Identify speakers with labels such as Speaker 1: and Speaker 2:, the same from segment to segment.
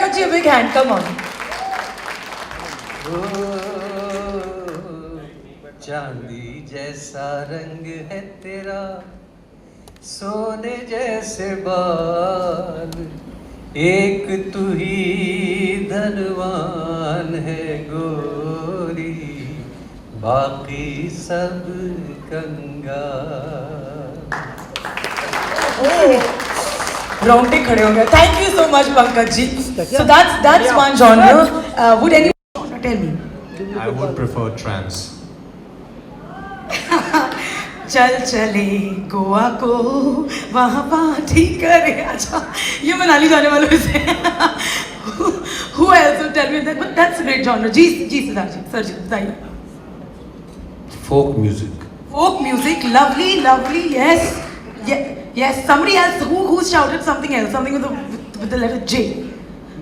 Speaker 1: Pankaj, a big hand, come on.
Speaker 2: चांदी जैसा रंग है तेरा, सोने जैसे बाल, एक तू ही धनवान है गोरी, बाकी सब कंगाल.
Speaker 1: रोंगटे खड़े हो गए. Thank you so much, Pankaj ji. So that's one genre. Would anyone tell me?
Speaker 3: I would prefer trance.
Speaker 1: चल चले गोवा को वहाँ पार्टी करे. अच्छा, ये मनाली जाने वालों से. Who else would tell me that? But that's a great genre. Ji Siddharth ji, sir जी बताइए.
Speaker 3: Folk music.
Speaker 1: Folk music, lovely, lovely. Yes, yes. Somebody else who shouted something else, something with the letter J.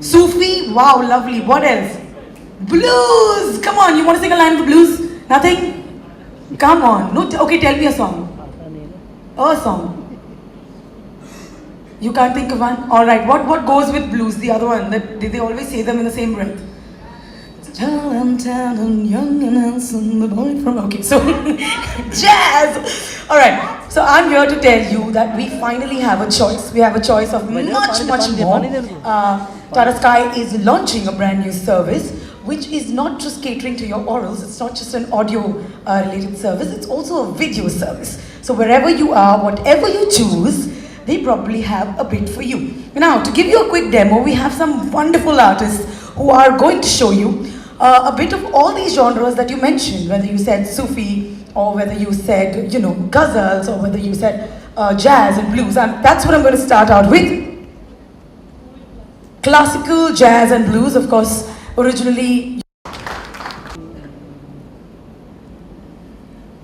Speaker 1: Sufi, wow, lovely. What else? Blues. Come on, you want to sing a line of the blues? Nothing. Come on. No. Okay, tell me a song. A song. You can't think of one? All right. What goes with blues? The other one. That they always say them in the same breath. I'm young and handsome, the boy from. Okay, so jazz. All right. So I'm here to tell you that we finally have a choice. We have a choice of much more. Tata Sky is launching a brand new service, which is not just catering to your orals. It's not just an audio related service. It's also a video service. So wherever you are, whatever you choose, they probably have a bit for you. Now, to give you a quick demo, we have some wonderful artists who are going to show you a bit of all these genres that you mentioned, whether you said Sufi or whether you said, ghazals or whether you said jazz and blues. And that's what I'm going to start out with. Classical, jazz and blues, of course, originally.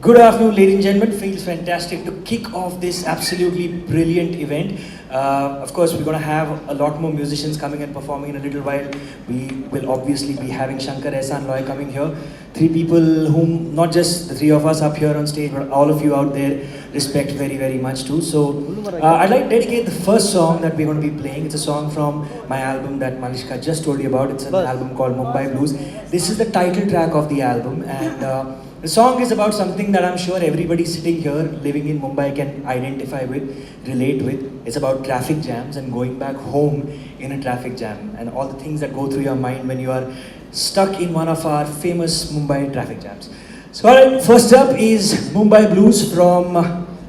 Speaker 4: Good afternoon, ladies and gentlemen. Feels fantastic to kick off this absolutely brilliant event. Of course, we're going to have a lot more musicians coming and performing in a little while. We will obviously be having Shankar Ehsaan Loy coming here. Three people whom, not just the three of us up here on stage, but all of you out there respect very, very much too. So, I'd like to dedicate the first song that we're going to be playing. It's a song from my album that Malishka just told you about. It's an album called Mumbai Blues. This is the title track of the album, and the song is about something that I'm sure everybody sitting here living in Mumbai can identify with, relate with. It's about traffic jams and going back home in a traffic jam and all the things that go through your mind when you are stuck in one of our famous Mumbai traffic jams. So alright, first up is Mumbai Blues from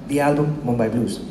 Speaker 4: the album Mumbai Blues.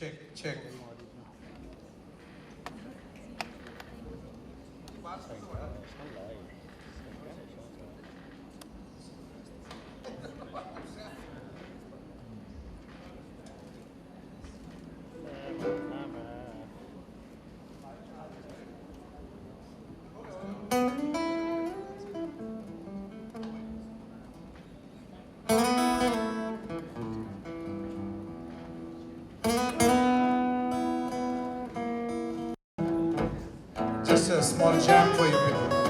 Speaker 3: Check, check. Just a small jam for you people.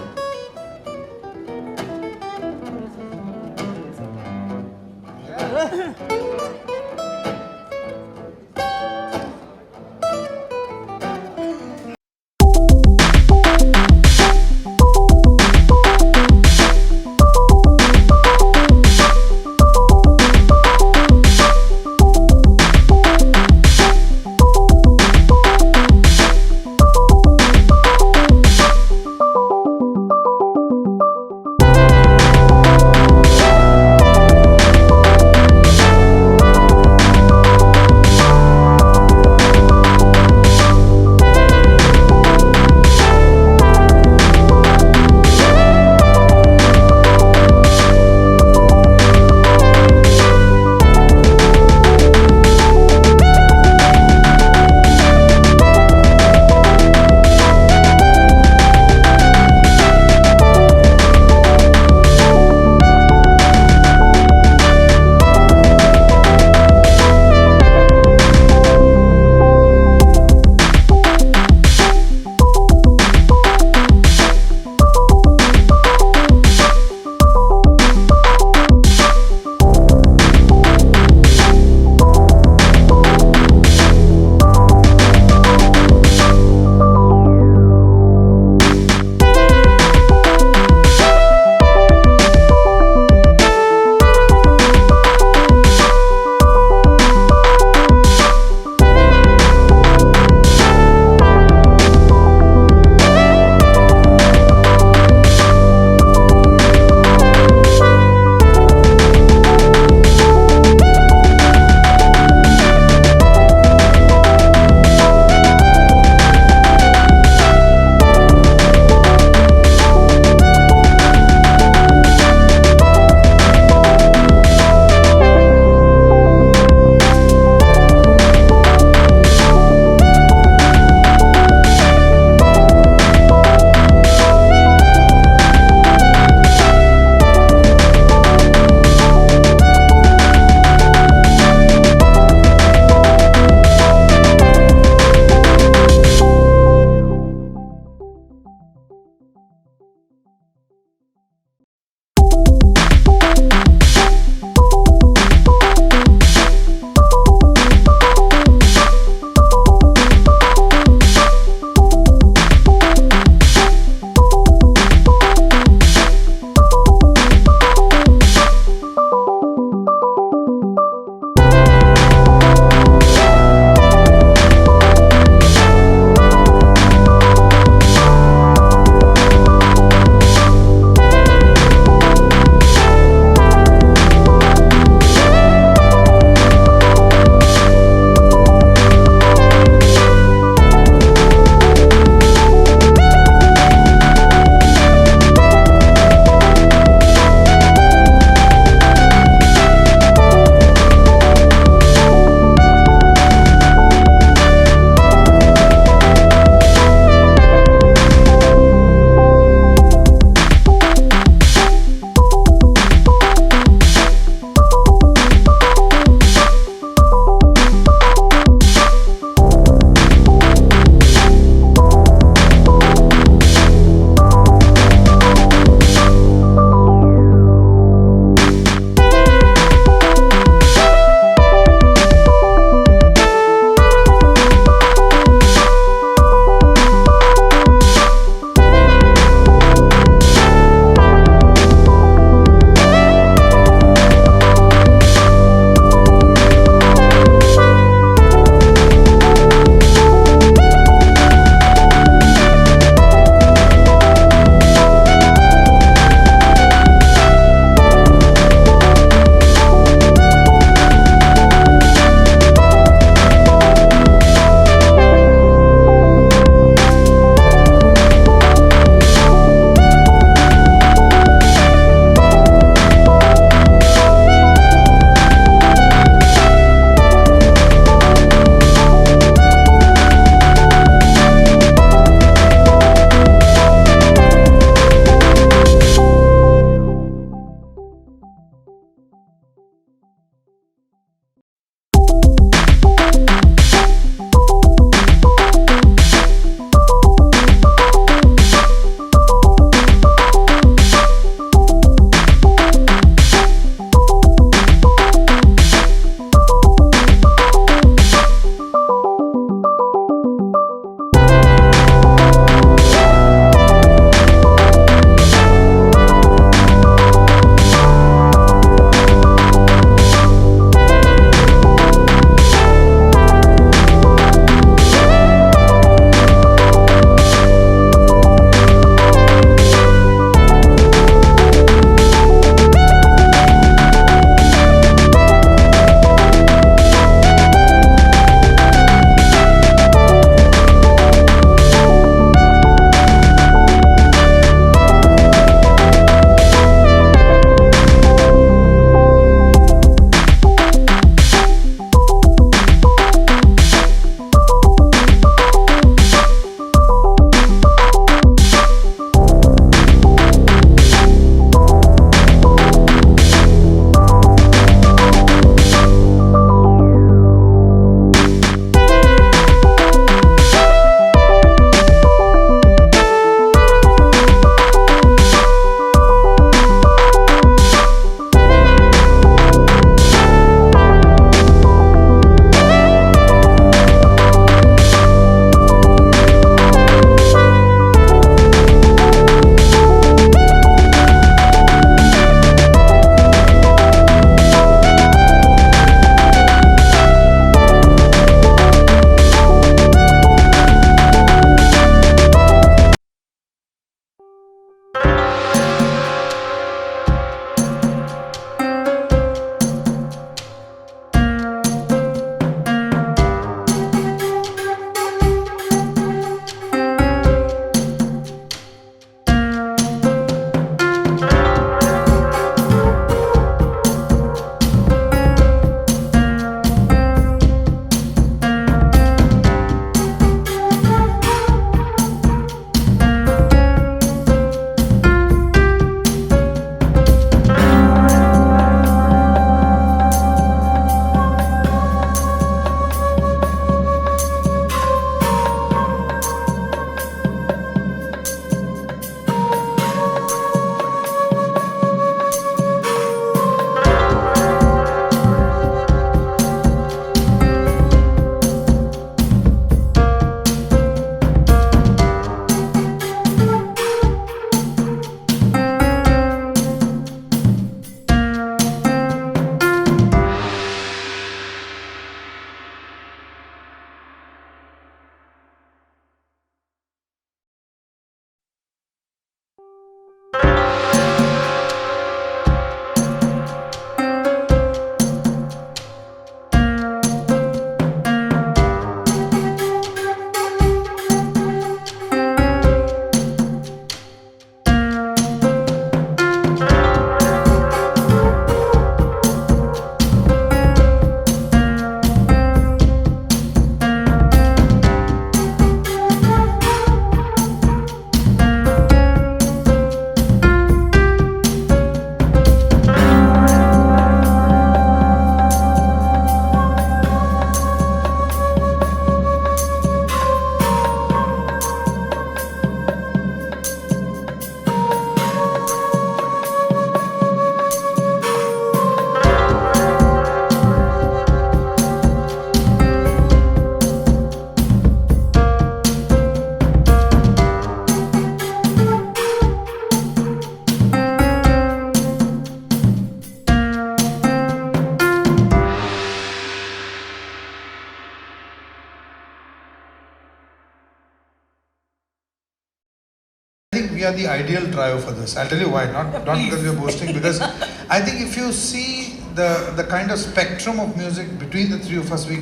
Speaker 3: we are the ideal trio for this. I'll tell you why. Not because we're boasting, because I think if you see the kind of spectrum of music between the three of us, we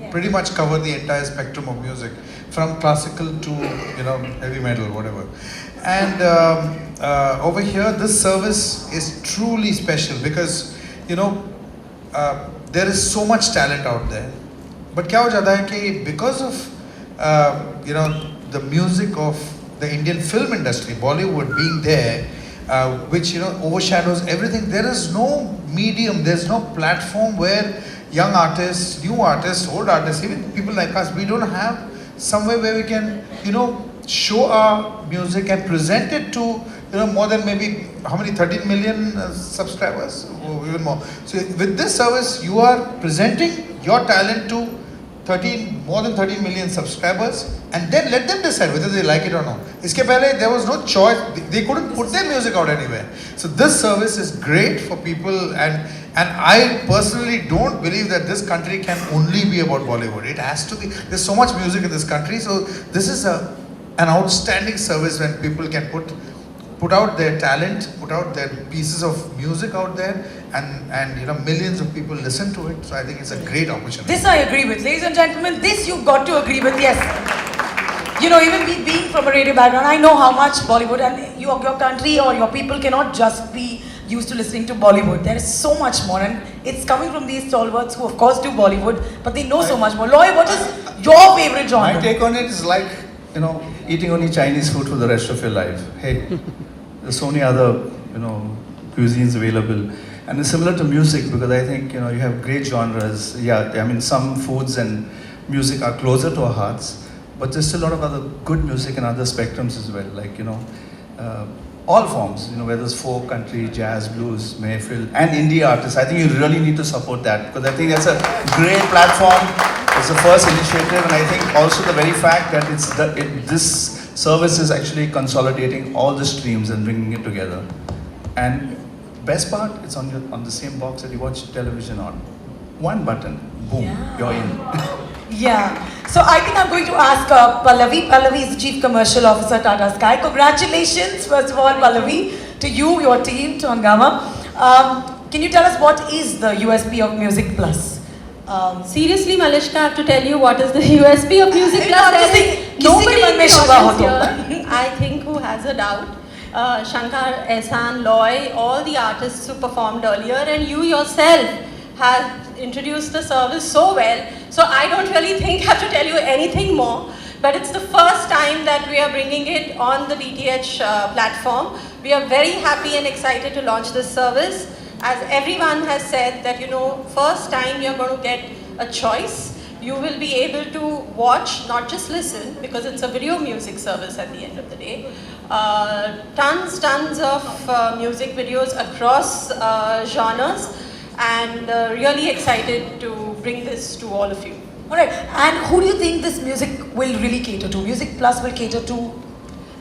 Speaker 3: pretty much cover the entire spectrum of music, from classical to heavy metal, whatever. And over here, this service is truly special because there is so much talent out there. But क्या हो जाता है कि because of the music of the Indian film industry, Bollywood being there, which overshadows everything, there is no medium, there's no platform where young artists, new artists, old artists, even people like us, we don't have somewhere where we can show our music and present it to more than maybe how many 13 million subscribers, or even more. So with this service, you are presenting your talent to more than 13 million subscribers, and then let them decide whether they like it or not. Iske pehle, there was no choice. They couldn't put their music out anywhere. So this service is great for people, and I personally don't believe that this country can only be about Bollywood. It has to be. There's so much music in this country, so this is an outstanding service when people can put out their talent, put out their pieces of music out there, and millions of people listen to it. So I think it's a great opportunity.
Speaker 1: This I agree with. Ladies and gentlemen, this you've got to agree with, yes. Even me being from a radio background, I know how much Bollywood and your country or your people cannot just be used to listening to Bollywood. There is so much more, and it's coming from these stalwarts who of course do Bollywood, but they know so much more. Loy, what is your favorite genre?
Speaker 5: My take on it is like, eating only Chinese food for the rest of your life. Hey, there's so many other, cuisines available. And it's similar to music because I think, you have great genres. Yeah, I mean, some foods and music are closer to our hearts, but there's still a lot of other good music and other spectrums as well. Like, all forms, whether it's folk, country, jazz, blues, Mayfield, and indie artists. I think you really need to support that because I think that's a great platform. It's the first initiative, and I think also the very fact that this service is actually consolidating all the streams and bringing it together. And best part, it's on the same box that you watch television on. One button, boom, you're in.
Speaker 1: Yeah. So I think I'm going to ask Pallavi. Pallavi is the Chief Commercial Officer, Tata Sky. Congratulations, first of all, Pallavi, to you, your team, to Hungama. Can you tell us what is the USP of Music Plus?
Speaker 6: Seriously, Malishka, I have to tell you what is the USP of Music Plus. There is nobody in the audience here, I think, who has a doubt. Shankar, Ehsan, Loy, all the artists who performed earlier, and you yourself have introduced the service so well. So I don't really think I have to tell you anything more. But it's the first time that we are bringing it on the DTH platform. We are very happy and excited to launch this service. As everyone has said that, first time you're going to get a choice. You will be able to watch, not just listen, because it's a video music service at the end of the day. Tons of music videos across genres, and really excited to bring this to all of you.
Speaker 1: Alright, and who do you think this music will really cater to? Music Plus will cater to?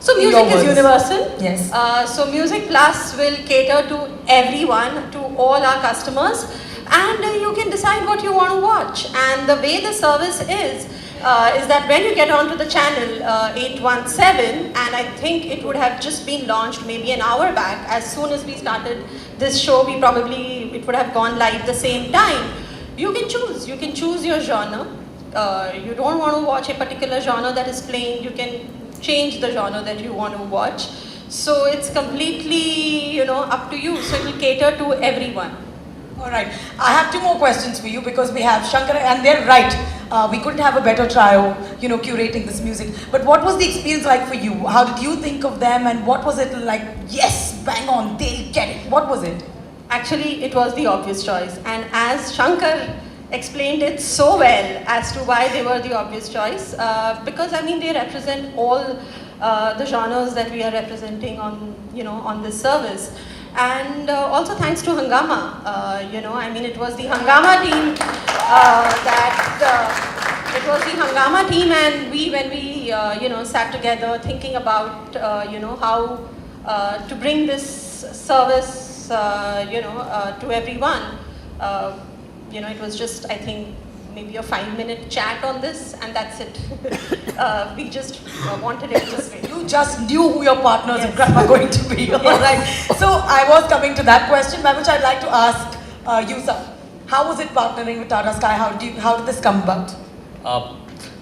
Speaker 6: So music is universal.
Speaker 1: Yes.
Speaker 6: So Music Plus will cater to everyone, to all our customers, and you can decide what you want to watch. And the way the service is that when you get onto the channel 817, and I think it would have just been launched maybe an hour back. As soon as we started this show, it would have gone live the same time. You can choose your genre. You don't want to watch a particular genre that is playing, you can change the genre that you want to watch. So it's completely, up to you. So it will cater to everyone.
Speaker 1: Alright, I have two more questions for you because we have Shankar, and they're right. We couldn't have a better trio, curating this music. But what was the experience like for you? How did you think of them, and what was it like? Yes, bang on, they'll get it. What was it?
Speaker 6: Actually, it was the obvious choice. And as Shankar explained it so well as to why they were the obvious choice, because they represent all the genres that we are representing on this service. And also thanks to Hungama, it was the Hungama team it was the Hungama team, and when we sat together thinking about how to bring this service to everyone, it was just, I think, maybe a 5-minute chat on this, and that's it. We just wanted it this way.
Speaker 1: You just knew who your partners
Speaker 6: Yes.
Speaker 1: in crime are going to be. All right. So I was coming to that question, by which I'd like to ask you, sir. How was it partnering with Tata Sky? How did this come about?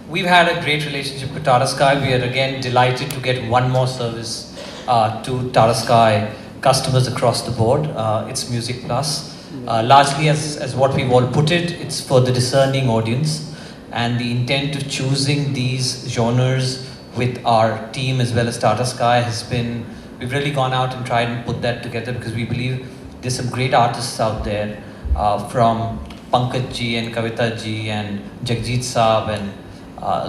Speaker 2: We've had a great relationship with Tata Sky. We are again delighted to get one more service to Tata Sky customers across the board. It's Music Plus. Largely as what we've all put it, it's for the discerning audience. And the intent of choosing these genres with our team as well as Tata Sky has been, we've really gone out and tried and put that together because we believe there's some great artists out there from Pankaj ji and Kavita ji and Jagjit Saab and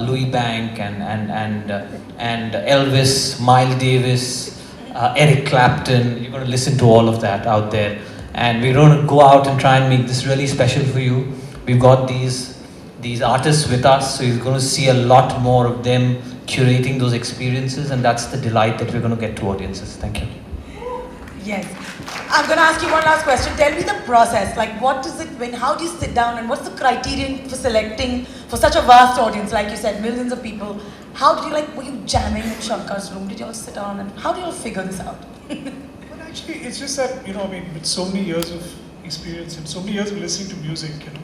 Speaker 2: Louis Bank and Elvis, Miles Davis, Eric Clapton. You're going to listen to all of that out there. And we're going to go out and try and make this really special for you. We've got these artists with us, so you're going to see a lot more of them curating those experiences, and that's the delight that we're going to get to audiences. Thank you.
Speaker 1: Yes. I'm going to ask you one last question. Tell me the process. Like, what is it when, how do you sit down, and what's the criterion for selecting for such a vast audience? Like you said, millions of people. How did you, like, were you jamming in Shankar's room? Did you all sit down and how do you all figure this out?
Speaker 7: Well, actually, it's just that, you know, I mean, with so many years of experience and so many years of listening to music, you know,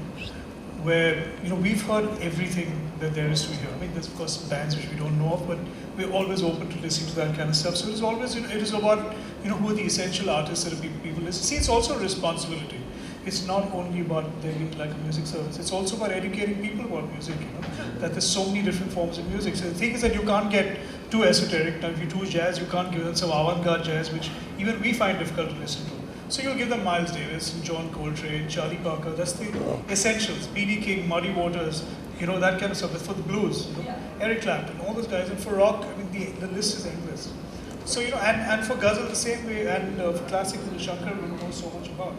Speaker 7: where, you know, we've heard everything that there is to hear. I mean, there's of course bands which we don't know of, but we're always open to listening to that kind of stuff. So it's always, you know, it is about, you know, who are the essential artists that people listen. See, it's also a responsibility. It's not only about there being like a music service. It's also about educating people about music, you know, that there's so many different forms of music. So the thing is that you can't get too esoteric. Now, if you do jazz, you can't give them some avant-garde jazz, which even we find difficult to listen to. So you'll give them Miles Davis, John Coltrane, Charlie Parker. That's the essentials. B.B. King, Muddy Waters, you know, that kind of stuff. That's for the blues. You know? Eric Clapton, all those guys. And for rock, I mean, the list is endless. So, you know, and for ghazal the same way, and for classical, Shankar will know so much about.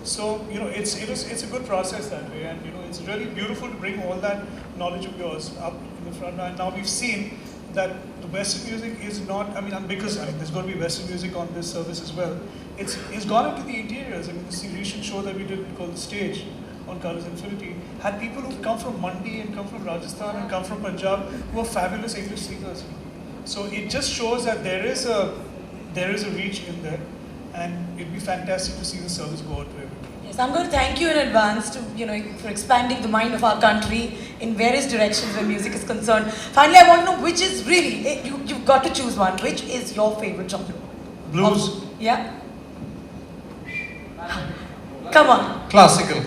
Speaker 7: So, you know, it's a good process that way, and you know, it's really beautiful to bring all that knowledge of yours up in the front. And now we've seen that the Western music is not, I mean, because there's going to be Western music on this service as well. It's gone into the interiors. I mean, this recent show that we did called The Stage on Colors Infinity had people who've come from Mandi and come from Rajasthan and come from Punjab who are fabulous English singers. So it just shows that there is a reach in there, and it'd be fantastic to see the service go out to everybody.
Speaker 1: Yes, I'm going to thank you in advance to, you know, for expanding the mind of our country in various directions where music is concerned. Finally, I want to know which is really, you've got to choose one. Which is your favorite genre?
Speaker 3: Blues.
Speaker 1: Yeah? Come on.
Speaker 3: Classical.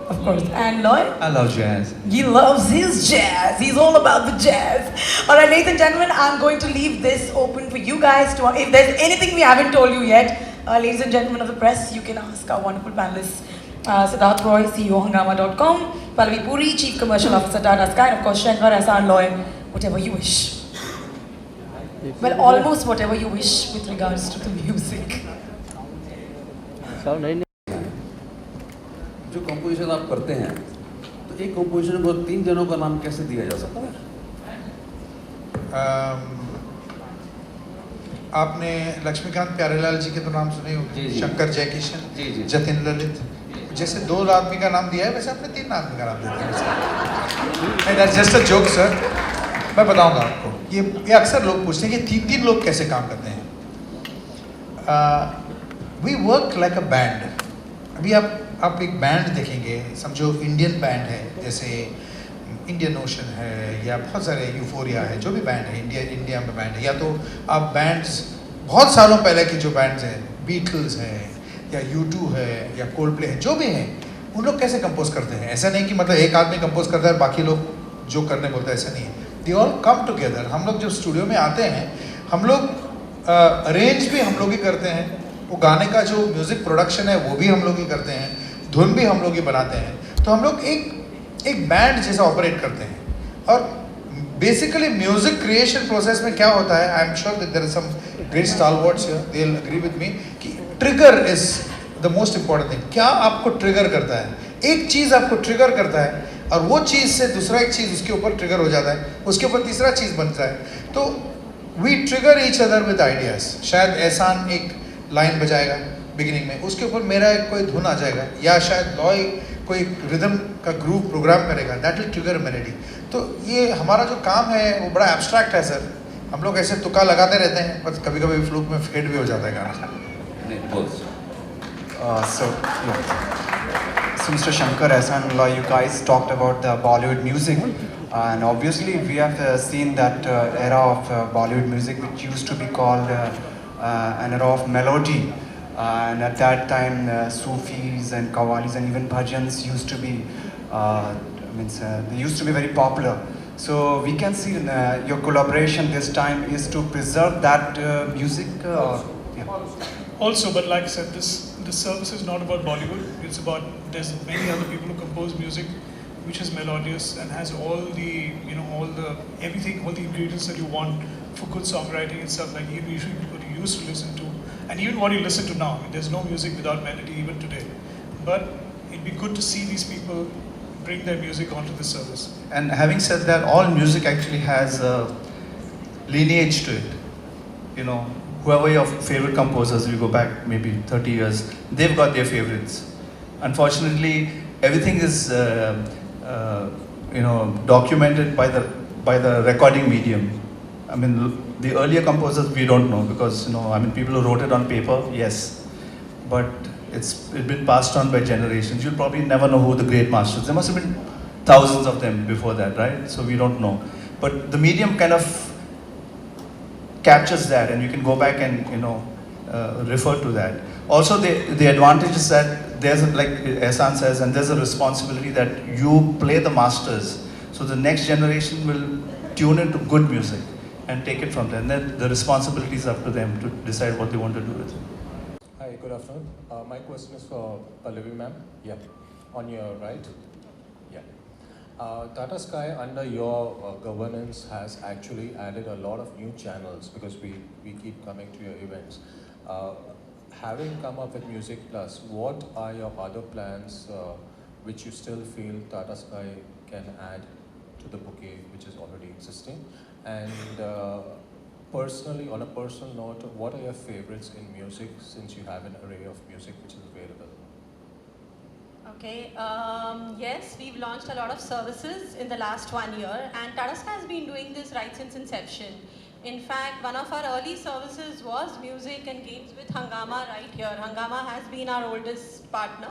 Speaker 1: Of course. And Lloyd?
Speaker 5: I love jazz.
Speaker 1: He loves his jazz. He's all about the jazz. All right, ladies and gentlemen, I'm going to leave this open for you guys to, if there's anything we haven't told you yet, ladies and gentlemen of the press, you can ask our wonderful panelists. Siddharth Roy, CEO Hungama.com, Pallavi Puri, Chief Commercial Officer Tata Sky, and of course Shankar Ehsaan Loy, whatever you wish. Well, almost whatever you wish with regards to the music.
Speaker 8: जो composition आप करते हैं तो एक composition को 3 जनों का नाम कैसे दिया जा सकता है?
Speaker 3: आपने लक्ष्मीकांत प्यारेलाल जी के तो नाम सुने
Speaker 8: जी,
Speaker 3: होंगे,
Speaker 8: जी।
Speaker 3: शंकर जयकिशन,
Speaker 8: जी, जी।
Speaker 3: जतिन ललित। जैसे 2 आदमी का नाम दिया है, वैसे आपने 3 आदमी का नाम दे दिया। That's just a joke, sir. मैं बताऊंगा आपको। ये अक्सर लोग पूछते हैं कि 3 लोग कैसे काम करते हैं। We work like a band. अभी आप एक बैंड देखेंगे, समझो इंडियन बैंड है, जैसे इंडियन ओशन है या बहुत सारे यूफोरिया है, जो भी बैंड है इंडिया में बैंड है, या तो आप बैंड्स बहुत सालों पहले की जो बैंड्स हैं, बीटल्स हैं या U2 है या कोल्डप्ले है, जो भी हैं, उन लोग कैसे कंपोज करते हैं? ऐसा नहीं कि मतलब एक आदमी कंपोज करता है बाकी लोग जो करने बोलते हैं, ऐसा नहीं है। They all come together. हम लोग जब स्टूडियो में आते हैं, हम लोग अरेंज भी हम लोग ही करते हैं, वो गाने का जो म्यूज़िक प्रोडक्शन है वो भी हम लोग ही करते हैं, धुन भी हम लोग ही बनाते हैं। तो हम लोग एक बैंड जैसा ऑपरेट करते हैं। और बेसिकली म्यूजिक क्रिएशन प्रोसेस में क्या होता है, I am sure that there are some great stalwarts here, they will agree with me, कि trigger is the most important thing. क्या आपको ट्रिगर करता है? एक चीज़ आपको ट्रिगर करता है और वो चीज़ से दूसरा एक चीज़ उसके ऊपर ट्रिगर हो जाता है, उसके ऊपर तीसरा चीज़ बनता है। तो we trigger each other with ideas. शायद एहसान एक लाइन बजाएगा बिगिनिंग में, उसके ऊपर मेरा एक कोई धुन आ जाएगा, या शायद लॉय कोई रिदम का ग्रूव प्रोग्राम करेगा, दैट विल ट्रिगर मेलोडी. तो ये हमारा जो काम है वो बड़ा एब्स्ट्रैक्ट है सर. हम लोग ऐसे तुक्का लगाते रहते हैं, बस कभी कभी फ्लूक में फेड भी हो जाता है गाना.
Speaker 8: नहीं बोल.
Speaker 9: So Mr. Shankar Ehsan Loy, you guys talked about the Bollywood music, and obviously we have seen that era of Bollywood music which used to be called an era of melody, and at that time Sufis and Qawwalis and even bhajans used to be they used to be very popular. So we can see your collaboration this time is to preserve that music.
Speaker 7: Also, but like I said, this service is not about Bollywood. It's about, there's many other people who compose music which is melodious and has all the, all the everything, all the ingredients that you want for good songwriting and stuff, like usually what you used to listen to, and even what you listen to now. There's no music without melody even today. But it'd be good to see these people bring their music onto the service.
Speaker 5: And having said that, all music actually has a lineage to it. Whoever your favorite composers, you go back maybe 30 years, they've got their favorites. Unfortunately, everything is documented by the recording medium. I mean, the earlier composers we don't know because people who wrote it on paper, yes, but it's been passed on by generations. You'll probably never know who the great masters. There must have been thousands of them before that, right? So we don't know. But the medium kind of captures that, and you can go back and refer to that. Also, the advantage is that there's like Ehsan says, and there's a responsibility that you play the masters, so the next generation will tune into good music and take it from there. And then the responsibility is up to them to decide what they want to do with it.
Speaker 10: Hi, good afternoon. My question is for Pallavi ma'am. Yeah, on your right. Yeah. Tata Sky, under your governance, has actually added a lot of new channels because we keep coming to your events. Having come up with Music Plus, what are your other plans which you still feel Tata Sky can add to the bouquet which is already existing? And personally, on a personal note, what are your favorites in music since you have an array of music which is available?
Speaker 6: Okay, yes, we've launched a lot of services in the last 1 year, and Tata Sky has been doing this right since inception. In fact, one of our early services was music and games with Hungama right here. Hungama has been our oldest partner.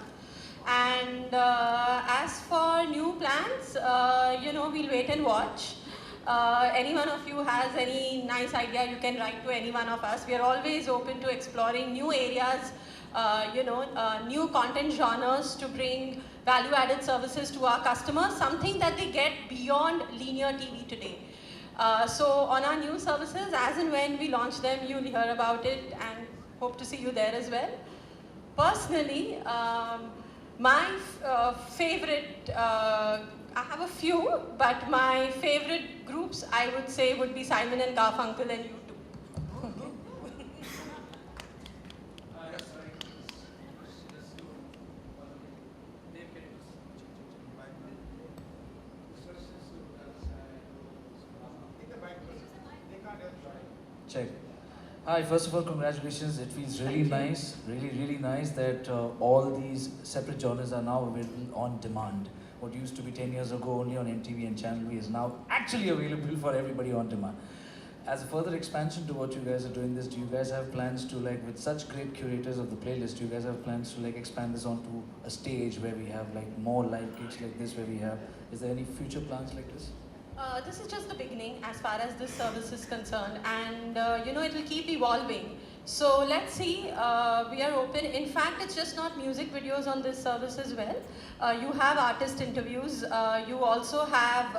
Speaker 6: And as for new plans, we'll wait and watch. Any one of you has any nice idea, you can write to any one of us. We are always open to exploring new areas, new content genres to bring value-added services to our customers, something that they get beyond linear TV today. So on our new services, as and when we launch them, you'll hear about it and hope to see you there as well. Personally, my favorite, I have a few, but my favorite groups I would say would be Simon and Garfunkel and U2.
Speaker 11: Check. Hi, first of all, congratulations. It feels really nice, really nice that all these separate genres are now available on demand. What used to be 10 years ago only on MTV and Channel V is now actually available for everybody on demand. As a further expansion to what you guys are doing this, do you guys have plans to, like, with such great curators of the playlist, do you guys have plans to, like, expand this onto a stage where we have, like, more live gigs like this where we have, is there any future plans like this?
Speaker 6: This is just the beginning as far as this service is concerned, and it will keep evolving. So let's see, we are open. In fact, it's just not music videos on this service as well. You have artist interviews, you also have,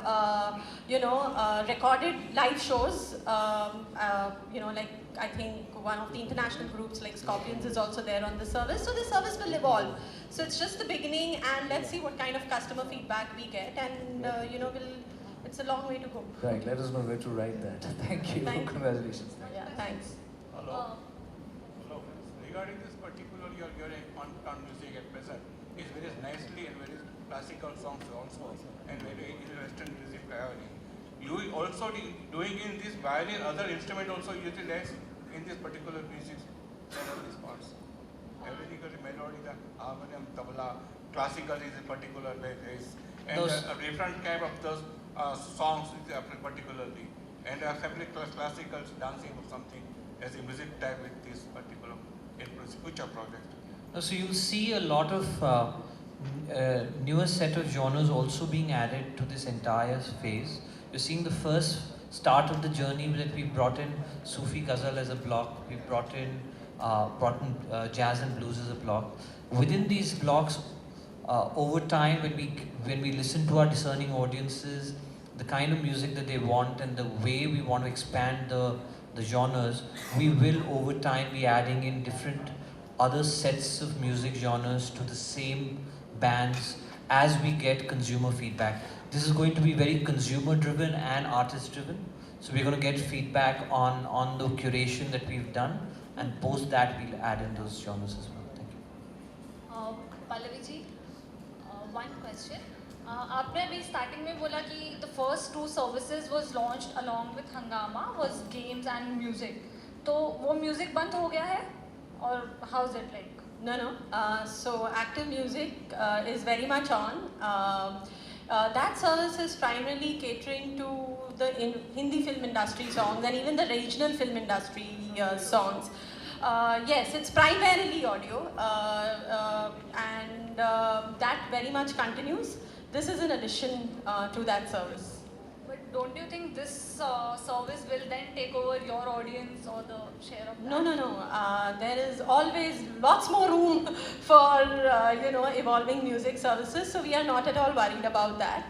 Speaker 6: recorded live shows, like I think one of the international groups like Scorpions is also there on the service. So the service will evolve. So it's just the beginning, and let's see what kind of customer feedback we get, and it's a long way to go.
Speaker 11: Right, let us know where to write that. Thank you.
Speaker 6: Thank you.
Speaker 11: Congratulations.
Speaker 6: Yeah, thanks.
Speaker 12: Hello. Regarding this particular your on music at present, is very nicely and very classical songs also, and very Western music priority. You also doing in this violin, other instrument also utilized in this particular music, and all these parts. Everything, the melody, the harmonium, tabla, classical is a particular way, and
Speaker 2: Those-
Speaker 12: a different kind of those songs is particularly, and separate classical dancing or something as a music type with this particular in future project.
Speaker 2: So you'll see a lot of newer set of genres also being added to this entire phase. You're seeing the first start of the journey that we brought in Sufi Ghazal as a block, we brought in jazz and blues as a block. Within these blocks, over time, when we listen to our discerning audiences, the kind of music that they want and the way we want to expand the genres, we will over time be adding in different other sets of music genres to the same bands as we get consumer feedback. This is going to be very consumer driven and artist driven. So we're going to get feedback on the curation that we've done, and post that we'll add in those genres as well. Thank you.
Speaker 13: Pallavi ji, one question. आपने अभी starting में बोला कि the first two services was launched along with Hangama was games and music. तो वो music बंद हो गया है or how is it like?
Speaker 6: No. So active music is very much on. That service is primarily catering to the Hindi film industry songs and even the regional film industry songs. Yes, it's primarily audio, and that very much continues. This is an addition to that service.
Speaker 13: But don't you think this service will then take over your audience or the share of that?
Speaker 6: No. There is always lots more room for evolving music services. So we are not at all worried about that.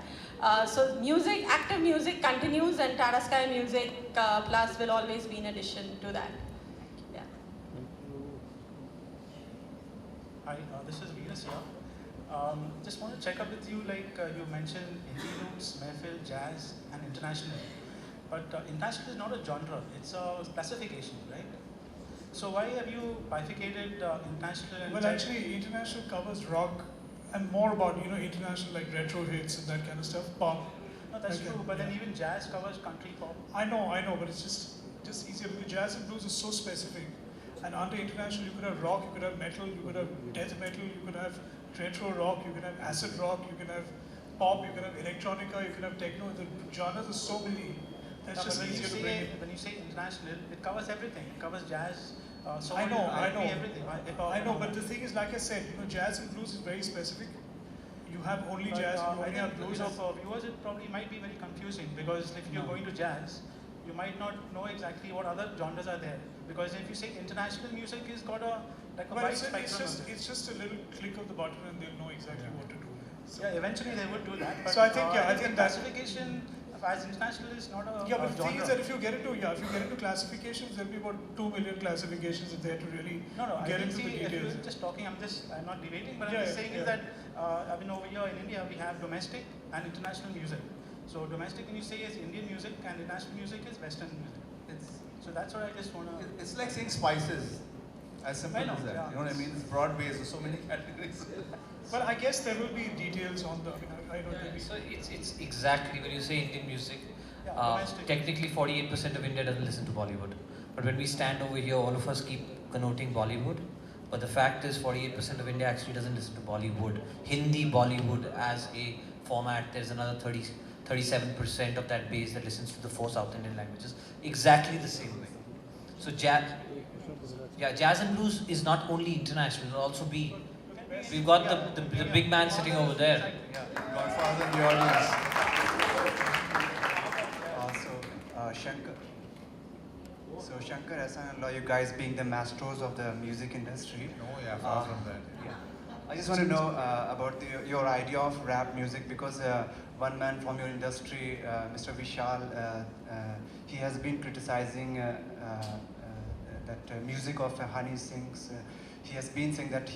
Speaker 6: So music, active music continues, and Tata Sky Music Plus will always be in addition to that. Yeah.
Speaker 7: Hi, this is Venus here. Just want to check up with you, like you mentioned Hindi roots, Mehfil, jazz and international. But international is not a genre, it's a classification, right? So why have you bifurcated international and Well, jazz? actually, international covers rock and more about, international like retro hits and that kind of stuff, pop. No, that's Okay. true, but then even jazz covers country pop. I know, but it's just easier because jazz and blues is so specific. And under international, you could have rock, you could have metal, you could have death metal, you could have retro rock, you can have acid rock, you can have pop, you can have electronica, you can have techno. The genres are so many. That's just easier to bring in.
Speaker 14: When you say international, it covers everything. It covers jazz, soul,
Speaker 7: I know.
Speaker 14: R&B, everything.
Speaker 7: I know, but the thing is, like I said, jazz and blues is very specific. You have only jazz, you only have blues.
Speaker 14: For viewers, it probably might be very confusing because if you're going to jazz, you might not know exactly what other genres are there. Because if you say international music has got a wide spectrum.
Speaker 7: It's just a little click of the button and they'll know exactly what to do.
Speaker 14: So, yeah, eventually they would do that. But,
Speaker 7: So I think that
Speaker 14: classification as international is not a
Speaker 7: but the
Speaker 14: genre.
Speaker 7: thing is that if you get into classifications, there'll be about 2 million classifications if they had to really get into the
Speaker 14: If
Speaker 7: details.
Speaker 14: you're just talking, I'm not debating, but
Speaker 7: Yeah,
Speaker 14: I'm just saying
Speaker 7: yeah.
Speaker 14: is that over here in India we have domestic and international music. So domestic when you say is Indian music and international music is Western music. So that's what I just want to.
Speaker 5: It's like saying spices. As simple
Speaker 14: I know,
Speaker 5: as that.
Speaker 14: yeah.
Speaker 5: You know what I mean? It's broad based. There's so many categories.
Speaker 7: Well, I guess there will be details on the. I don't think.
Speaker 2: So it's exactly when you say Indian music,
Speaker 7: domestic.
Speaker 2: technically 48% of India doesn't listen to Bollywood. But when we stand over here, all of us keep connoting Bollywood. But the fact is 48% of India actually doesn't listen to Bollywood. Hindi Bollywood as a format, there's another 37% of that base that listens to the 4 South Indian languages. Exactly the same way. So jazz and blues is not only international, it'll also be. We've got the big man sitting over there.
Speaker 5: Godfather in the audience.
Speaker 9: Shankar. So Shankar, Ehsan and Law, you guys being the masters of the music industry.
Speaker 3: Far from that.
Speaker 9: Yeah. I just want to know about your idea of rap music because one man from your industry, Mr. Vishal, he has been criticizing that music of Honey Singh's. He has been saying that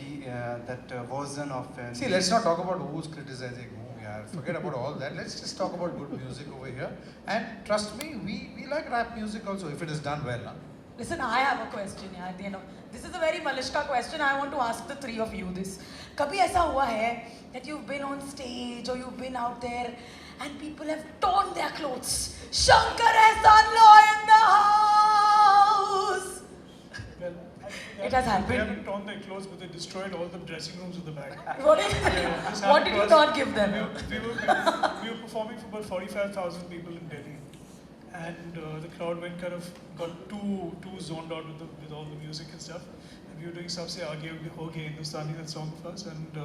Speaker 9: that version of.
Speaker 3: See, let's not talk about who's criticizing whom. Yeah, forget about all that. Let's just talk about good music over here. And trust me, we like rap music also if it is done well. Huh?
Speaker 1: Listen, I have a question. At the end of this is a very Malishka question. I want to ask the three of you this. कभी ऐसा हुआ है that you've been on stage or you've been out there and people have torn their clothes? Shankar Ehsan Law in the house.
Speaker 7: Well,
Speaker 1: It has
Speaker 7: They
Speaker 1: happened.
Speaker 7: haven't torn their clothes, but they destroyed all the dressing rooms at the back.
Speaker 1: What, is,
Speaker 7: This
Speaker 1: what
Speaker 7: happened
Speaker 1: did
Speaker 7: to
Speaker 1: you
Speaker 7: us.
Speaker 1: not give them?
Speaker 7: We were performing for about 45,000 people in Delhi, and the crowd went got too zoned out with all the music and stuff. And we were doing Sabse Aage Hoge Hindustani, that song of us, and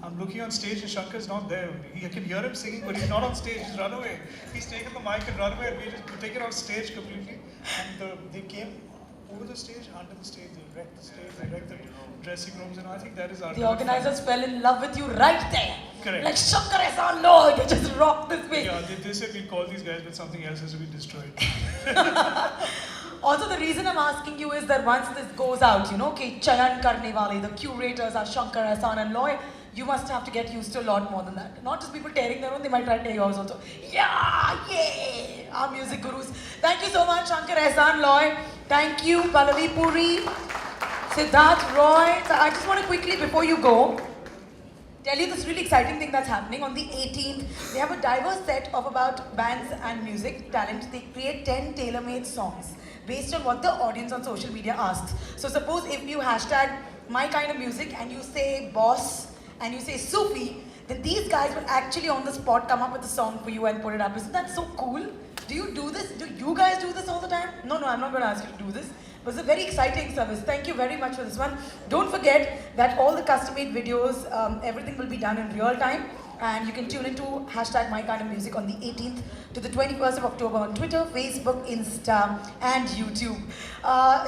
Speaker 7: I'm looking on stage and Shankar's not there. I can hear him singing, but he's not on stage. He's run away. He's taken the mic and run away, and we just taken off stage completely. And they came over the stage, under the stage, they wrecked the stage, they wrecked the dressing rooms, and I think that is our
Speaker 1: The organizers fell in love with you right there.
Speaker 7: Correct.
Speaker 1: Like Shankar Ehsaan Loy, they just rocked this way.
Speaker 7: Yeah, they said we call these guys, but something else has to be destroyed.
Speaker 1: Also, the reason I'm asking you is that once this goes out, you know, okay, Chayan Karne Wale, the curators are Shankar Ehsaan and Loy, you must have to get used to a lot more than that. Not just people tearing their own, they might try to tear yours also. Yeah, our music gurus. Thank you so much, Shankar Ehsaan Loy. Thank you, Pallavi Puri, Siddharth Roy. So I just want to quickly, before you go, tell you this really exciting thing that's happening. On the 18th, they have a diverse set of about bands and music talent. They create 10 tailor-made songs based on what the audience on social media asks. So suppose if you hashtag my kind of music and you say boss and you say Sufi, then these guys will actually on the spot come up with a song for you and put it up. Isn't that so cool? Do you do this? Do you guys do this all the time? No, I'm not going to ask you to do this. But it's a very exciting service. Thank you very much for this one. Don't forget that all the custom-made videos, everything will be done in real time. And you can tune into hashtag My Kind of Music on the 18th to the 21st of October on Twitter, Facebook, Insta, and YouTube.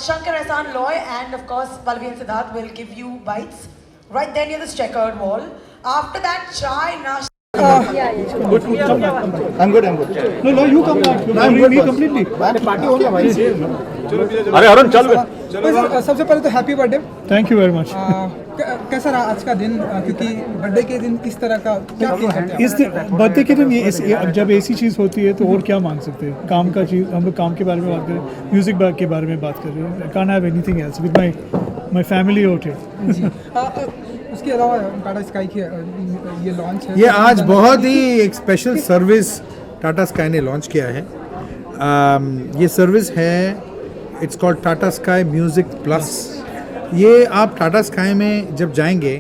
Speaker 1: Shankar Ehsaan Loy and of course Pallavi and Siddharth will give you bites right there near this checkered wall. After that, chai, nash.
Speaker 15: Good. I'm good. No, you come back. I'm good. Completely. Party होगा भाई.
Speaker 16: अरे अरुण चल
Speaker 15: सबसे पहले तो happy birthday. Thank you very much. कैसा रहा आज का दिन, क्योंकि बर्थडे के दिन इस तरह का क्या इस बर्थडे के दिन ये जब ऐसी चीज़ होती है तो और क्या मांग सकते हैं. काम का चीज़, हम लोग काम के बारे में बात कर रहे हैं, म्यूजिक के बारे में बात कर रहे हैं. I can't have anything else with my family out here. उसके अलावा टाटा स्काई की ये लॉन्च है.
Speaker 3: ये आज बहुत ही एक स्पेशल सर्विस टाटा स्काई ने लॉन्च किया है. ये सर्विस है, it's called Tata sky music plus. ये आप टाटा स्काई में जब जाएंगे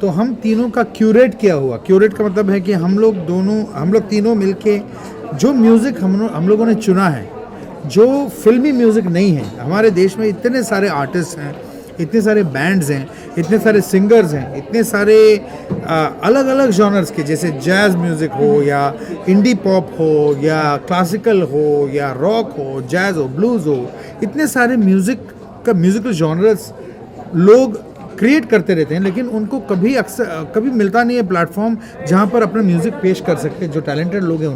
Speaker 3: तो हम तीनों का क्यूरेट किया हुआ, क्यूरेट का मतलब है कि हम लोग तीनों मिलके जो म्यूज़िक हम लोगों ने चुना है, जो फिल्मी म्यूज़िक नहीं है. हमारे देश में इतने सारे आर्टिस्ट हैं, इतने सारे बैंड्स हैं, इतने सारे सिंगर्स हैं, इतने सारे अलग अलग जॉनर्स के, जैसे जैज़ म्यूज़िक हो या इंडी पॉप हो या क्लासिकल हो या रॉक हो, जैज़ हो, ब्लूज़ हो, इतने सारे म्यूज़िकल जॉनर्स लोग क्रिएट करते रहते हैं, लेकिन उनको कभी मिलता नहीं है प्लेटफॉर्म जहाँ पर अपना म्यूज़िक पेश कर सकते हैं. जो टैलेंटेड लोग हैं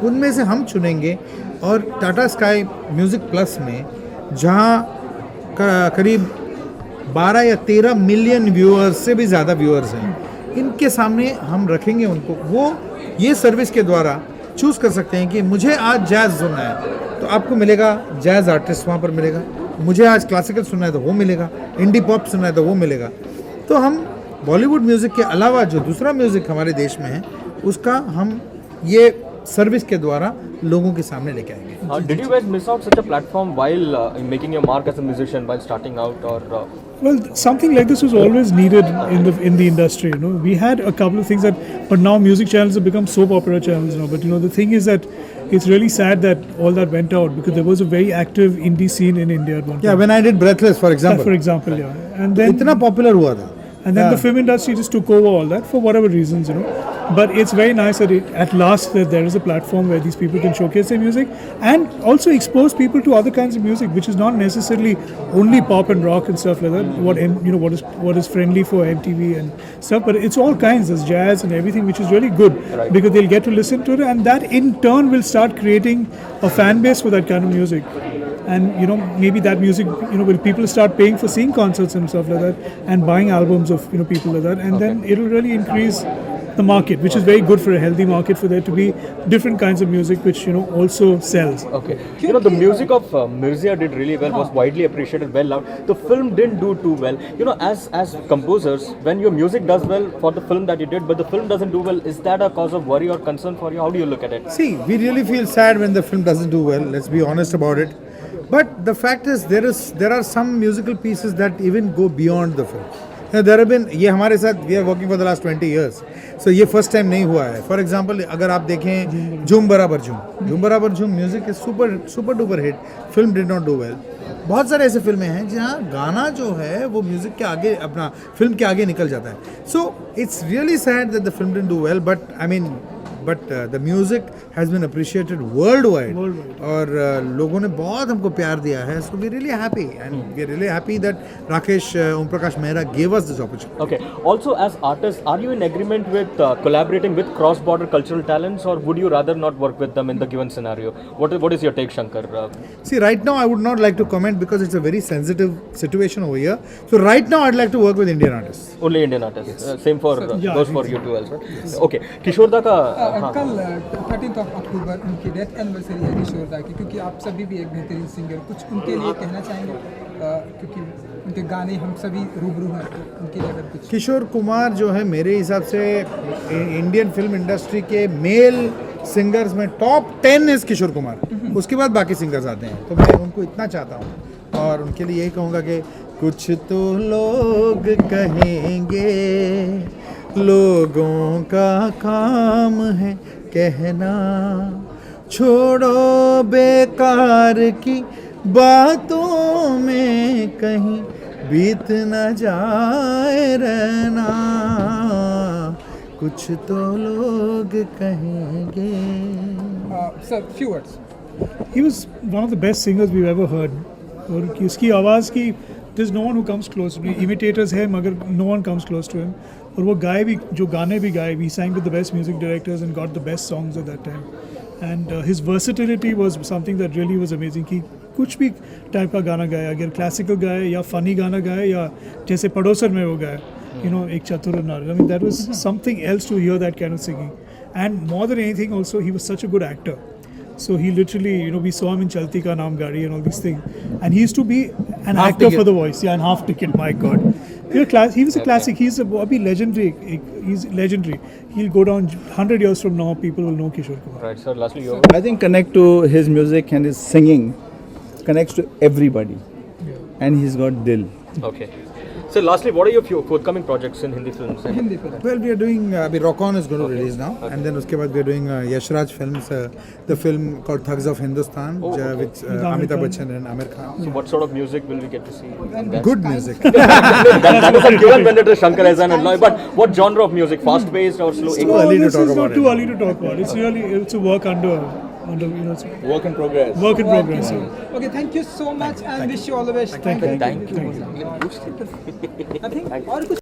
Speaker 3: उनमें से हम चुनेंगे. और टाटा स्काई म्यूज़िक प्लस में जहाँ करीब 12 या 13 मिलियन व्यूअर्स से भी ज़्यादा व्यूअर्स हैं, इनके सामने हम रखेंगे उनको. वो ये सर्विस के द्वारा चूज़ कर सकते हैं कि मुझे आज जैज़ सुनना है तो आपको मिलेगा जैज़ आर्टिस्ट वहाँ पर मिलेगा. मुझे आज क्लासिकल सुनना है तो वो मिलेगा. इंडी पॉप सुनना है तो वो मिलेगा. तो हम बॉलीवुड म्यूज़िक के अलावा जो दूसरा म्यूज़िक हमारे देश में है उसका हम ये सर्विस के द्वारा लोगों के सामने लेके आएंगे.
Speaker 16: Did you guys miss out such a platform while making your mark as a musician while starting out, or?
Speaker 15: Well, something like this was always needed in the industry. You know, we had a couple of things but now music channels have become so popular channels now. But the thing is that it's really sad that all that went out, because there was a very active indie scene in India at one time.
Speaker 3: Yeah, when I did Breathless, for example.
Speaker 15: Yeah. And then
Speaker 3: इतना popular हुआ था.
Speaker 15: And then the film industry just took over all that for whatever reasons, But it's very nice that at last that there is a platform where these people can showcase their music and also expose people to other kinds of music, which is not necessarily only pop and rock and stuff like that. What is friendly for MTV and stuff, but it's all kinds. There's jazz and everything, which is really good because they'll get to listen to it, and that in turn will start creating a fan base for that kind of music. And maybe that music, will people start paying for seeing concerts and stuff like that, and buying albums of people like that, and then it'll really increase the market, which is very good for a healthy market, for there to be different kinds of music which also sells.
Speaker 16: Okay. The music of Mirzia did really well, was widely appreciated, well loved. The film didn't do too well. As composers, when your music does well for the film that you did, but the film doesn't do well, is that a cause of worry or concern for you? How do you look at it?
Speaker 3: See, we really feel sad when the film doesn't do well. Let's be honest about it. But the fact is, there are some musical pieces that even go beyond the film. There have been, ये हमारे साथ, we are working for the last 20 years. So ये first time नहीं हुआ है. For example, अगर आप देखें झूम बराबर झूम music is super duper hit. Film did not do well. बहुत सारे ऐसे फिल्में हैं जहाँ गाना जो है वो म्यूजिक के आगे, अपना फिल्म के आगे निकल जाता है. So it's really sad that the film didn't do well, but I mean the music has been appreciated worldwide. और लोगों ने बहुत हमको प्यार दिया है. So we really happy and we are really happy that Rakesh Om Prakash Mehra gave us this opportunity.
Speaker 16: Okay. Also, as artists, are you in agreement with collaborating with cross-border cultural talents, or would you rather not work with them in the given scenario? What is your take, Shankar?
Speaker 3: See, right now I would not like to comment because it's a very sensitive situation over here. So right now I'd like to work with Indian artists.
Speaker 16: Only Indian artists. Same for goes for you too, also. Okay. Kishore Da ka
Speaker 17: कल 13 अक्टूबर उनकी death anniversary है किशोर दा की, क्योंकि आप सभी भी एक बेहतरीन सिंगर, कुछ उनके लिए कहना चाहेंगे? क्योंकि उनके गाने हम सभी रूबरू हैं, तो उनके लिए अगर कुछ.
Speaker 3: किशोर कुमार जो है मेरे हिसाब से इंडियन फिल्म इंडस्ट्री के मेल सिंगर्स में टॉप 10 इज किशोर कुमार. उसके बाद बाकी सिंगर्स आते हैं. तो मैं उनको इतना चाहता हूँ और उनके लिए यही कहूँगा कि कुछ तो लोग कहेंगे, लोगों का काम है कहना, छोड़ो बेकार की बातों में कहीं बीत न जाए रहना, कुछ तो लोग कहेंगे.
Speaker 17: Sir, few words.
Speaker 15: He was one of the best singers we've ever heard. और उसकी आवाज़ की, there's no one who comes close to him. Imitators है मगर no one comes close to him. और वो गाए भी, जो गाने भी गाए, he sang with the best music directors and got the best songs at that time. And his versatility was something that really was amazing. कि कुछ भी टाइप का गाना गाया, अगर क्लासिकल गाए या फनी गाना गाए या जैसे पड़ोसन में वो गाए, you know, एक चतुर नार. I mean, that was something else to hear that kind of singing. And more than anything, also he was such a good actor. So he literally, you know, we saw him in Chalti Ka Naam Gadi and all these things. And he used to be an
Speaker 3: Half
Speaker 15: actor
Speaker 3: Ticket.
Speaker 15: for the voice. Yeah, and Half Ticket, my God. He was a classic. He's a Bobby legendary. He's legendary. He'll go down 100 years from now, people will know Kishore Kumar.
Speaker 16: Right, sir. Lastly, you.
Speaker 5: I think connect to his music and his singing connects to everybody. And he's got dil.
Speaker 16: Okay. So lastly, what are your forthcoming projects in Hindi films?
Speaker 3: Well, we are doing, Rock On is going to release now. And then uske baad we are doing Yashraj films, the film called Thugs of Hindustan, with Amitabh Bachchan and Amir Khan.
Speaker 16: So what sort of music will we get to see?
Speaker 3: Good music.
Speaker 16: That was a given when it is Shankar Ehsaan and Loy. But what genre of music? Fast paced or slow?
Speaker 15: It's too early to talk about it. Too early to talk about. It's really, it's a work under, you know, it's
Speaker 5: work in progress.
Speaker 15: Work in progress.
Speaker 17: Okay, thank you so much and wish you all the best.
Speaker 16: Thank you.
Speaker 17: I think और कुछ